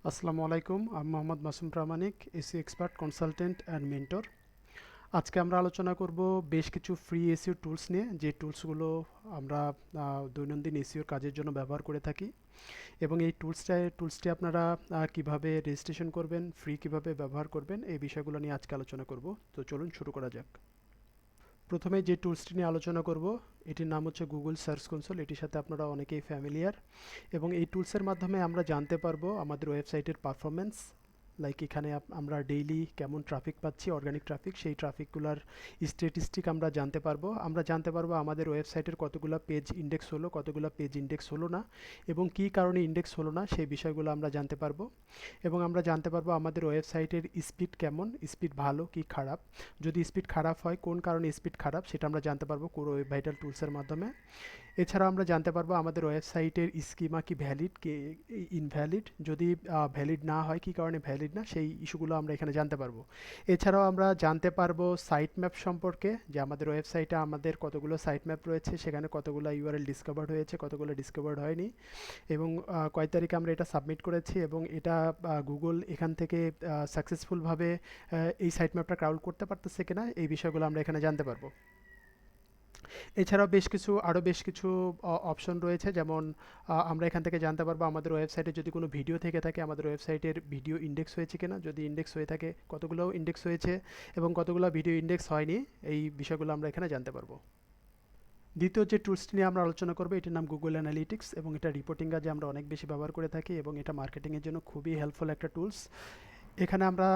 আসসালামু আলাইকুম, আমি Mohammad Masum Pramanik, SEO expert consultant and mentor. আজকে আমরা আলোচনা করব বেশ কিছু ফ্রি এসিও টুলস নিয়ে, যে টুলসগুলো আমরা দৈনন্দিন এসিওর কাজের জন্য ব্যবহার করে থাকি, এবং এই টুলসটি আপনারা কিভাবে রেজিস্ট্রেশন করবেন, ফ্রি কিভাবে ব্যবহার করবেন, এই বিষয়গুলো নিয়ে আজকে আলোচনা করব। তো চলুন শুরু করা যাক। প্রথমে যে টুলসটি নিয়ে আলোচনা করব, এটির নাম হচ্ছে গুগল সার্চ কনসোল। এটির সাথে আপনারা অনেকেই ফ্যামিলিয়ার, এবং এই টুলসের মাধ্যমে আমরা জানতে পারবো আমাদের ওয়েবসাইটের পারফরমেন্স। লাইক এখানে আমরা ডেইলি কেমন ট্রাফিক পাচ্ছি, অর্গানিক ট্রাফিক, সেই ট্রাফিকগুলোর স্ট্যাটিস্টিক আমরা জানতে পারবো আমাদের ওয়েবসাইটের কতগুলো পেজ ইন্ডেক্স হলো, কতগুলো পেজ ইন্ডেক্স হলো না, এবং কী কারণে ইন্ডেক্স হলো না সেই বিষয়গুলো আমরা জানতে পারবো। এবং আমরা জানতে পারবো আমাদের ওয়েবসাইটের স্পিড কেমন, স্পিড ভালো কি খারাপ। যদি স্পিড খারাপ হয়, কোন কারণে স্পিড খারাপ সেটা আমরা জানতে পারবো পুরো ওয়েব ভাইটাল টুলসের মাধ্যমে। এছাড়াও আমরা জানতে পারবো আমাদের ওয়েবসাইটের স্কিমা কি ভ্যালিড কি ইনভ্যালিড, যদি ভ্যালিড না হয় কী কারণে ভ্যালিড না, সেই ইস্যুগুলো আমরা এখানে জানতে পারবো। এছাড়াও আমরা জানতে পারবো সাইট ম্যাপ সম্পর্কে, যে আমাদের ওয়েবসাইটে আমাদের কতগুলো সাইট ম্যাপ রয়েছে, সেখানে কতগুলো ইউআরএল ডিসকভার্ড হয়েছে, কতগুলো ডিসকভার্ড হয়নি, এবং কয় তারিখে আমরা এটা সাবমিট করেছি, এবং এটা গুগল এখান থেকে সাকসেসফুলভাবে এই সাইট ম্যাপটা ক্রাউল করতে পারতেছে কিনা, এই বিষয়গুলো আমরা এখানে জানতে পারবো। এছাড়াও আরও বেশ কিছু অপশন রয়েছে, যেমন আমরা এখান থেকে জানতে পারবো আমাদের ওয়েবসাইটে যদি কোনো ভিডিও থেকে থাকে, আমাদের ওয়েবসাইটের ভিডিও ইন্ডেক্স হয়েছে কিনা, যদি ইন্ডেক্স হয়ে থাকে কতগুলো ইন্ডেক্স হয়েছে এবং কতগুলো ভিডিও ইন্ডেক্স হয়নি, এই বিষয়গুলো আমরা এখানে জানতে পারবো। দ্বিতীয় যে টুলসটি নিয়ে আমরা আলোচনা করবো, এটির নাম গুগল অ্যানালিটিক্স, এবং এটা রিপোর্টিং কাজে আমরা অনেক বেশি ব্যবহার করে থাকি, এবং এটা মার্কেটিংয়ের জন্য খুবই হেল্পফুল একটা টুলস। এখানে আমরা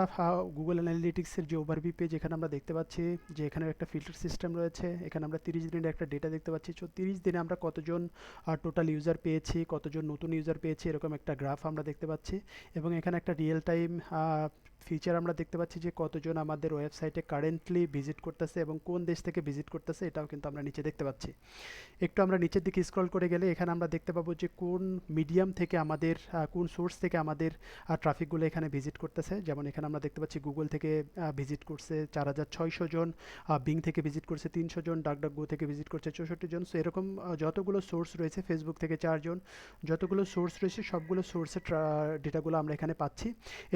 গুগল অ্যানালিটিক্সের যে ওভারভিউ পেজ, এখানে আমরা দেখতে পাচ্ছি যে এখানে একটা ফিল্টার সিস্টেম রয়েছে। এখানে আমরা 30 দিনের একটা ডেটা দেখতে পাচ্ছি। তো 30 দিনে আমরা কতজন টোটাল ইউজার পেয়েছি, কতজন নতুন ইউজার পেয়েছি, এরকম একটা গ্রাফ আমরা দেখতে পাচ্ছি। এবং এখানে একটা রিয়েল টাইম ফিচার আমরা দেখতে পাচ্ছি যে কতজন আমাদের ওয়েবসাইটে কারেন্টলি ভিজিট করতেছে এবং কোন দেশ থেকে ভিজিট করতেছে, এটাও কিন্তু আমরা নিচে দেখতে পাচ্ছি। একটু আমরা নিচের দিকে স্ক্রল করে গেলে এখানে আমরা দেখতে পাবো যে কোন মিডিয়াম থেকে আমাদের কোন সোর্স থেকে আমাদের ট্রাফিকগুলো এখানে ভিজিট করতেছে। যেমন এখানে আমরা দেখতে পাচ্ছি গুগল থেকে ভিজিট করছে 4600 জন, বিং থেকে ভিজিট করছে 300 জন, ডাকডাকগো থেকে ভিজিট করছে 64 জন। সো এরকম যতগুলো সোর্স রয়েছে, ফেসবুক থেকে 4 জন, যতগুলো সোর্স রয়েছে সবগুলো সোর্সের ডেটাগুলো আমরা এখানে পাচ্ছি।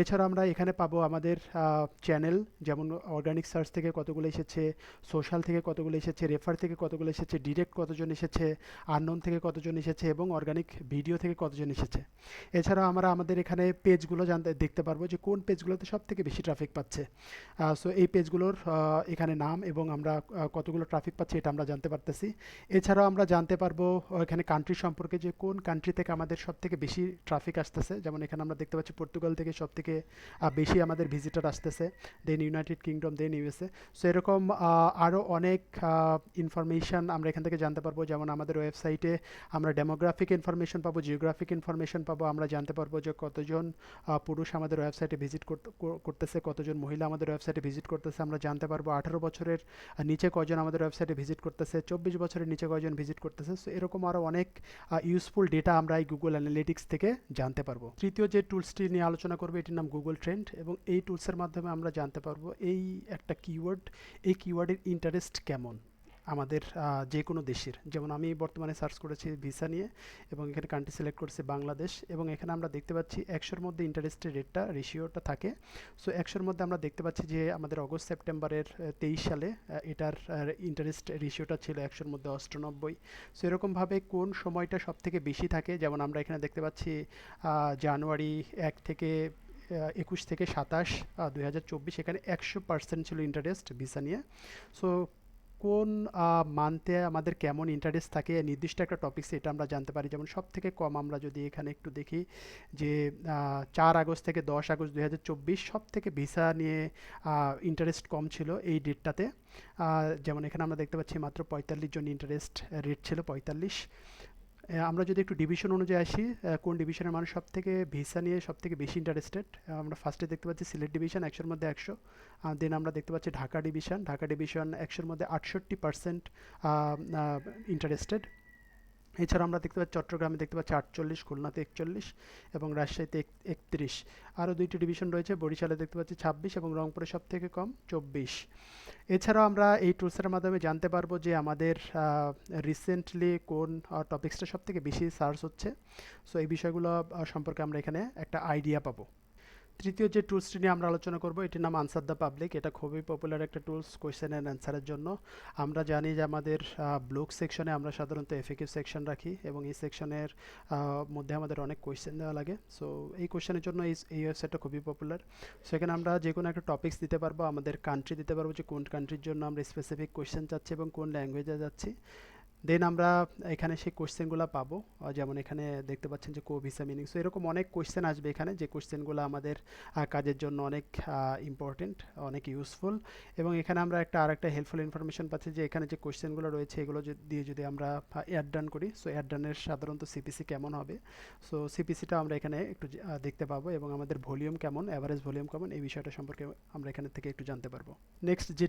এছাড়া আমরা এখানে পাবো আমাদের চ্যানেল, যেমন অর্গানিক সার্চ থেকে কতগুলো এসেছে, সোশ্যাল থেকে কতগুলো এসেছে, রেফার থেকে কতগুলো এসেছে, ডিরেক্ট কতজন এসেছে, আননোন থেকে কতজন এসেছে, এবং অর্গানিক ভিডিও থেকে কতজন এসেছে। এছাড়াও আমরা আমাদের এখানে পেজগুলো দেখতে পারবো যে কোন পেজগুলোতে সব থেকে বেশি ট্রাফিক পাচ্ছে। সো এই পেজগুলোর এখানে নাম এবং আমরা কতগুলো ট্রাফিক পাচ্ছি এটা আমরা জানতে পারতেছি। এছাড়াও আমরা জানতে পারবো এখানে কান্ট্রি সম্পর্কে, যে কোন কান্ট্রি থেকে আমাদের সব থেকে বেশি ট্রাফিক আসতেছে। যেমন এখানে আমরা দেখতে পাচ্ছি পর্তুগাল থেকে সব থেকে বেশি আমাদের ভিজিটর আসতেছে, দেন ইউনাইটেড কিংডম, দেন ইউএসএ। সো এরকম আরও অনেক ইনফরমেশান আমরা এখান থেকে জানতে পারবো। যেমন আমাদের ওয়েবসাইটে আমরা ডেমোগ্রাফিক ইনফরমেশন পাবো, জিওগ্রাফিক ইনফরমেশন পাবো। আমরা জানতে পারবো যে কতজন পুরুষ আমাদের ওয়েবসাইটে ভিজিট করতেছে, কতজন মহিলা আমাদের ওয়েবসাইটে ভিজিট করতেছে। আমরা জানতে পারবো 18 বছরের নিচে কজন আমাদের ওয়েবসাইটে ভিজিট করতেছে, 24 বছরের নিচে কজন ভিজিট করতেছে। সো এরকম আরও অনেক ইউজফুল ডেটা আমরা এই গুগল অ্যানালিটিক্স থেকে জানতে পারবো। তৃতীয় যে টুলসটি নিয়ে আলোচনা করবো, এটির নাম গুগল ট্রেন্ড, এবং এই টুলসের মাধ্যমে আমরা জানতে পারবো এই একটা কিওয়ার্ড, এই কিওয়ার্ডের ইন্টারেস্ট কেমন আমাদের যে কোনো দেশের। যেমন আমি বর্তমানে সার্চ করেছি ভিসা নিয়ে, এবং এখানে কান্ট্রি সিলেক্ট করছি বাংলাদেশ, এবং এখানে আমরা দেখতে পাচ্ছি 100-র মধ্যে ইন্টারেস্টের রেশিওটা থাকে। সো 100-র মধ্যে আমরা দেখতে পাচ্ছি যে আমাদের অগস্ট সেপ্টেম্বরের 23 সালে এটার ইন্টারেস্ট রেশিওটা ছিল 100-র মধ্যে 98। সো এরকমভাবে কোন সময়টা সব থেকে বেশি থাকে, যেমন আমরা এখানে দেখতে পাচ্ছি জানুয়ারি 1 থেকে 21 থেকে 27 2024, এখানে 100% ছিল ইন্টারেস্ট ভিসা নিয়ে। সো কোন মান্থে আমাদের কেমন ইন্টারেস্ট থাকে নির্দিষ্ট একটা টপিকসে, এটা আমরা জানতে পারি। যেমন সব থেকে কম আমরা যদি এখানে একটু দেখি যে 4 আগস্ট থেকে 10 আগস্ট 2024 সব থেকে ভিসা নিয়ে ইন্টারেস্ট কম ছিল এই ডেটটাতে। যেমন এখানে আমরা দেখতে পাচ্ছি মাত্র 45 জন ইন্টারেস্ট রেট ছিল 45। আমরা যদি একটু ডিভিশন অনুযায়ী আসি, কোন ডিভিশনের মানুষ সব থেকে ভিসা নিয়ে সব থেকে বেশি ইন্টারেস্টেড, আমরা ফার্স্টে দেখতে পাচ্ছি সিলেট ডিভিশন 100-র মধ্যে 100। দেন আমরা দেখতে পাচ্ছি ঢাকা ডিভিশন 100-র মধ্যে 68% ইন্টারেস্টেড। এছাড়া আমরা দেখতে পাচ্ছি চট্টগ্রামে দেখতে পাচ্ছি 48, খুলনাতে 41 এবং রাজশাহীতে 31। আরও দুইটি ডিভিশন রয়েছে, বরিশালে দেখতে পাচ্ছি 26 এবং রংপুরে সব থেকে কম 24। এছাড়াও আমরা এই টুলসের মাধ্যমে জানতে পারবো যে আমাদের রিসেন্টলি কোন টপিক্সটা সব থেকে বেশি সার্চ হচ্ছে। সো এই বিষয়গুলো সম্পর্কে আমরা এখানে একটা আইডিয়া পাবো। তৃতীয় যে টুলসটি নিয়ে আমরা আলোচনা করব এটির নাম আনসার দ্য পাবলিক। এটা খুবই পপুলার একটা টুলস কোয়েশ্চেন অ্যান্ড অ্যান্সারের জন্য। আমরা জানি যে আমাদের ব্লগ সেকশনে আমরা সাধারণত এফএকিউ সেকশন রাখি এবং এই সেকশনের মধ্যে আমাদের অনেক কোয়েশ্চেন দেওয়া লাগে। সো এই কোয়েশ্চেনের জন্য এই ওয়েবসাইটটা খুবই পপুলার। সেখানে আমরা যে কোনো একটা টপিক্স দিতে পারবো, আমাদের কান্ট্রি দিতে পারবো যে কোন কান্ট্রির জন্য আমরা স্পেসিফিক কোয়েশ্চেন চাচ্ছি এবং কোন ল্যাঙ্গুয়েজে যাচ্ছি। দেন আমরা এখানে সেই কোয়েশ্চেনগুলো পাবো। যেমন এখানে দেখতে পাচ্ছেন যে কো ভিসা মিনিং। সো এরকম অনেক কোয়েশ্চেন আসবে এখানে, যে কোয়েশ্চেনগুলো আমাদের কাজের জন্য অনেক ইম্পর্টেন্ট, অনেক ইউজফুল। এবং এখানে আমরা আরেকটা হেল্পফুল ইনফরমেশন পাচ্ছি যে এখানে যে কোয়েশ্চেনগুলো রয়েছে এগুলো দিয়ে যদি আমরা অ্যাড ডান করি, সো অ্যাড ডানের সাধারণত সিপিসি কেমন হবে, সো সিপিসিটা আমরা এখানে একটু দেখতে পাবো এবং আমাদের ভলিউম কেমন, অ্যাভারেজ ভলিউম কেমন, এই বিষয়টা সম্পর্কে আমরা এখানে থেকে একটু জানতে পারবো। নেক্সট যে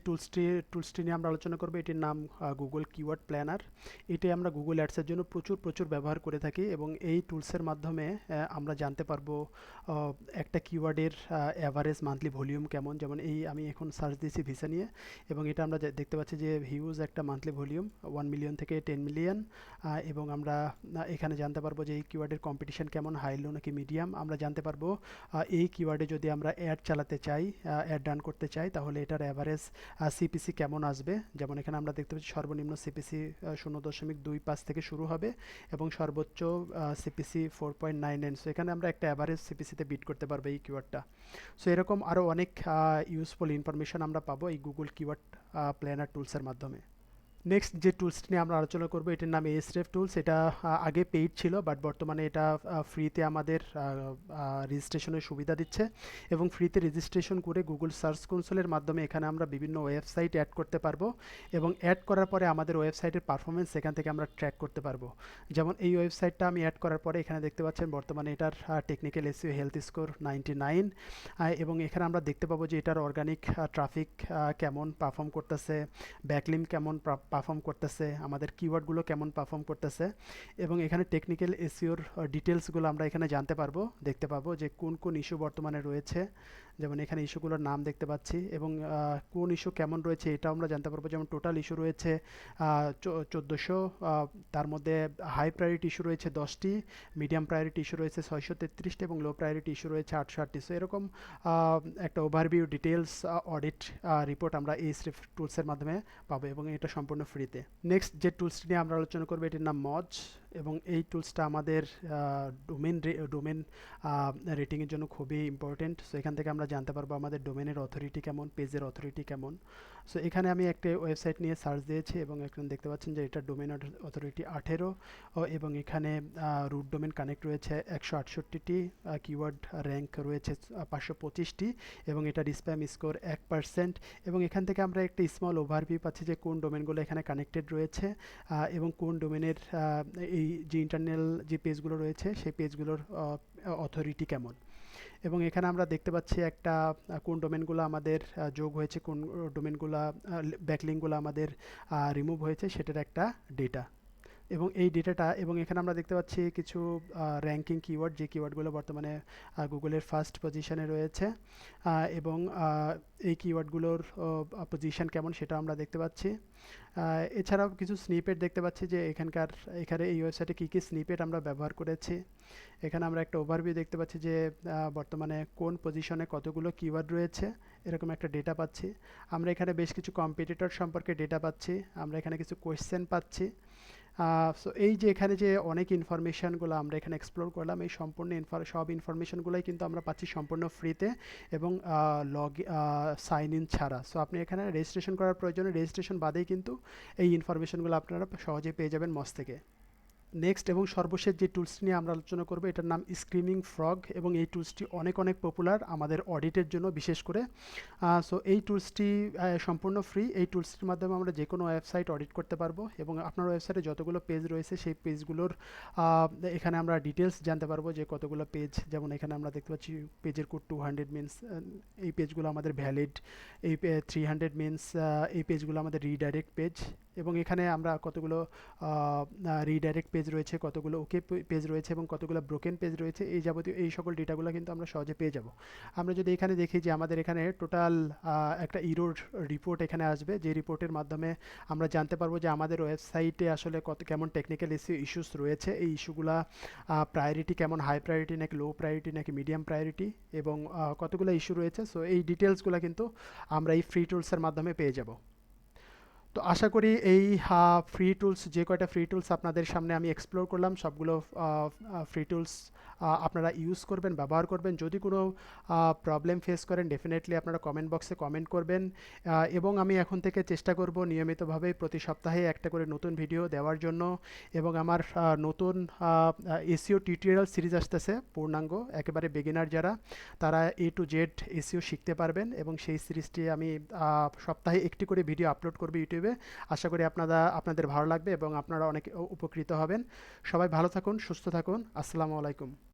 টুলসটি নিয়ে আমরা আলোচনা করবো এটির নাম গুগল কিওয়ার্ড প্ল্যানার। এটি আমরা গুগল অ্যাডসের জন্য প্রচুর ব্যবহার করে থাকি এবং এই টুলসের মাধ্যমে আমরা জানতে পারবো একটা কিওয়ার্ডের অ্যাভারেজ মান্থলি ভলিউম কেমন। যেমন আমি এখন সার্চ দিয়েছি ভিসা নিয়ে এবং এটা আমরা দেখতে পাচ্ছি যে হিউজ একটা মান্থলি ভলিউম 1 মিলিয়ন থেকে 10 মিলিয়ন। এবং আমরা এখানে জানতে পারবো যে এই কিওয়ার্ডের কম্পিটিশন কেমন, হাই লো নাকি মিডিয়াম। আমরা জানতে পারবো এই কিওয়ার্ডে যদি আমরা অ্যাড চালাতে চাই, অ্যাড রান করতে চাই, তাহলে এটার অ্যাভারেজ সিপিসি কেমন আসবে। যেমন এখানে আমরা দেখতে পাচ্ছি সর্বনিম্ন সিপিসি 0.25 থেকে শুরু হবে এবং সর্বোচ্চ সিপিসি 4.99। সো এখানে আমরা একটা অ্যাভারেজ সিপিসিতে বিট করতে পারবো এই কিওয়ার্ডটা। সো এরকম আরও অনেক ইউজফুল ইনফরমেশন আমরা পাবো এই গুগল কিওয়ার্ড প্ল্যানার টুলসের মাধ্যমে। নেক্সট যে টুলসটি নিয়ে আমরা আলোচনা করবো এটির নাম এসরেফ টুলস। এটা আগে পেইড ছিল, বাট বর্তমানে এটা ফ্রিতে আমাদের রেজিস্ট্রেশনের সুবিধা দিচ্ছে এবং ফ্রিতে রেজিস্ট্রেশন করে গুগল সার্চ কনসোলের মাধ্যমে এখানে আমরা বিভিন্ন ওয়েবসাইট অ্যাড করতে পারবো এবং অ্যাড করার পরে আমাদের ওয়েবসাইটের পারফরমেন্স এখান থেকে আমরা ট্র্যাক করতে পারবো। যেমন এই ওয়েবসাইটটা আমি অ্যাড করার পরে এখানে দেখতে পাচ্ছেন বর্তমানে এটার টেকনিক্যাল এসইও হেলথ স্কোর 99 এবং এখানে আমরা দেখতে পাবো যে এটার অর্গানিক ট্রাফিক কেমন পারফর্ম করতেছে, ব্যাকলিম কেমন পারফর্ম করতেছে, আমাদের কিওয়ার্ডগুলো কেমন পারফর্ম করতেছে এবং এখানে টেকনিক্যাল এসইওর ডিটেলসগুলো আমরা এখানে জানতে পারবো, দেখতে পাবো যে কোন ইস্যু বর্তমানে রয়েছে। যেমন এখানে ইস্যুগুলোর নাম দেখতে পাচ্ছি এবং কোন ইস্যু কেমন রয়েছে এটাও আমরা জানতে পারবো। যেমন টোটাল ইস্যু রয়েছে 1400, তার মধ্যে হাই প্রায়োরিটি ইস্যু রয়েছে 10টি, মিডিয়াম প্রায়োরিটি ইস্যু রয়েছে 633টি এবং লো প্রায়োরিটি ইস্যু রয়েছে 808টি। সো এরকম একটা ওভারভিউ ডিটেলস অডিট রিপোর্ট আমরা এই টুলসের মাধ্যমে পাবো এবং এটা সম্পূর্ণ ফ্রিতে। নেক্সট যে টুলসটি নিয়ে আমরা আলোচনা করবো এটির নাম মজ এবং এই টুলসটা আমাদের ডোমেন রেটিংয়ের জন্য খুবই ইম্পর্টেন্ট। সো এখান থেকে আমরা জানতে পারবো আমাদের ডোমেনের অথরিটি কেমন, পেজের অথরিটি কেমন। সো এখানে আমি একটা ওয়েবসাইট নিয়ে সার্চ দিয়েছি এবং এখানে দেখতে পাচ্ছেন যে এটা ডোমেন অথরিটি 18 এবং এখানে রুট ডোমেন কানেক্ট রয়েছে 168টি, কিওয়ার্ড র্যাঙ্ক রয়েছে 525টি এবং এটার স্প্যাম স্কোর 1%। এবং এখান থেকে আমরা একটা স্মল ওভারভিউ পাচ্ছি যে কোন ডোমেনগুলো এখানে কানেক্টেড রয়েছে এবং কোন ডোমেনের এই যে ইন্টারনাল যে পেজগুলো রয়েছে সেই পেজগুলোর অথরিটি কেমন। এবং এখানে আমরা দেখতে পাচ্ছি একটা কোন ডোমেনগুলো আমাদের যোগ হয়েছে, কোন ডোমেনগুলো ব্যাকলিংগুলো আমাদের রিমুভ হয়েছে সেটার একটা ডেটা এবং এই ডেটাটা। এবং এখানে আমরা দেখতে পাচ্ছি কিছু র্যাঙ্কিং কিওয়ার্ড, যে কিওয়ার্ডগুলো বর্তমানে গুগলের ফার্স্ট পজিশনে রয়েছে এবং এই কিওয়ার্ডগুলোর পজিশন কেমন সেটা আমরা দেখতে পাচ্ছি। এছাড়াও কিছু স্নিপেট দেখতে পাচ্ছি যে এখানে এই ওয়েবসাইটে কী কী স্নিপেট আমরা ব্যবহার করেছি। এখানে আমরা একটা ওভারভিউ দেখতে পাচ্ছি যে বর্তমানে কোন পজিশনে কতগুলো কিওয়ার্ড রয়েছে এরকম একটা ডেটা পাচ্ছি। আমরা এখানে বেশ কিছু কম্পিটিটর সম্পর্কে ডেটা পাচ্ছি, আমরা এখানে কিছু কোয়েশ্চেন পাচ্ছি। সো এই যে এখানে যে অনেক ইনফরমেশানগুলো আমরা এখানে এক্সপ্লোর করলাম, এই সম্পূর্ণ সব ইনফরমেশানগুলোই কিন্তু আমরা পাচ্ছি সম্পূর্ণ ফ্রিতে এবং সাইন ইন ছাড়া। সো আপনি এখানে রেজিস্ট্রেশন করার প্রয়োজনে রেজিস্ট্রেশন বাদেই কিন্তু এই ইনফরমেশানগুলো আপনারা সহজে পেয়ে যাবেন মজ থেকে। নেক্সট এবং সর্বশেষ যে টুলসটি নিয়ে আমরা আলোচনা করবো এটার নাম স্ক্রিমিং ফ্রগ এবং এই টুলসটি অনেক পপুলার আমাদের অডিটের জন্য বিশেষ করে। সো এই টুলসটি সম্পূর্ণ ফ্রি। এই টুলসটির মাধ্যমে আমরা যে কোনো ওয়েবসাইট অডিট করতে পারবো এবং আপনার ওয়েবসাইটে যতগুলো পেজ রয়েছে সেই পেজগুলোর এখানে আমরা ডিটেলস জানতে পারবো যে কতগুলো পেজ। যেমন এখানে আমরা দেখতে পাচ্ছি পেজের কোড 200 মিনস এই পেজগুলো আমাদের ভ্যালিড, এই 300 মিনস এই পেজগুলো আমাদের রিডাইরেক্ট পেজ এবং এখানে আমরা কতগুলো রিডাইরেক্ট পেজ রয়েছে, কতগুলো ওকে পেজ রয়েছে এবং কতগুলো ব্রোকেন পেজ রয়েছে, এই যাবতীয় এই সকল ডেটাগুলো কিন্তু আমরা সহজে পেয়ে যাব। আমরা যদি এখানে দেখি যে আমাদের এখানে টোটাল একটা ইরোর রিপোর্ট এখানে আসবে, যে রিপোর্টের মাধ্যমে আমরা জানতে পারবো যে আমাদের ওয়েবসাইটে আসলে কেমন টেকনিক্যাল ইস্যুস রয়েছে, এই ইস্যুগুলা প্রায়োরিটি কেমন, হাই প্রায়োরিটি নাকি লো প্রায়োরিটি নাকি মিডিয়াম প্রায়োরিটি, এবং কতগুলো ইস্যু রয়েছে। সো এই ডিটেলসগুলো কিন্তু আমরা এই ফ্রি টুলসের মাধ্যমে পেয়ে যাব। তো আশা করি এই ফ্রি টুলস, যে কয়টা ফ্রি টুলস আপনাদের সামনে আমি এক্সপ্লোর করলাম, সবগুলো ফ্রি টুলস আপনারা ইউজ করবেন, ব্যবহার করবেন। যদি কোনো প্রবলেম ফেস করেন ডেফিনেটলি আপনারা কমেন্ট বক্সে কমেন্ট করবেন, এবং আমি এখন থেকে চেষ্টা করব নিয়মিতভাবে প্রতি সপ্তাহে একটা করে নতুন ভিডিও দেওয়ার জন্য। এবং আমার নতুন এসইও টিউটোরিয়াল সিরিজ আসতেছে পূর্ণাঙ্গ, একেবারে বিগিনার যারা, তারা এ টু জেড এসইও শিখতে পারবেন, এবং সেই সিরিজটি আমি সপ্তাহে একটি করে ভিডিও আপলোড করব ইউটিউবে। আশা করি আপনাদের ভালো লাগবে এবং আপনারা অনেক উপকৃত হবেন। সবাই ভালো থাকুন, সুস্থ থাকুন। আসসালামু আলাইকুম।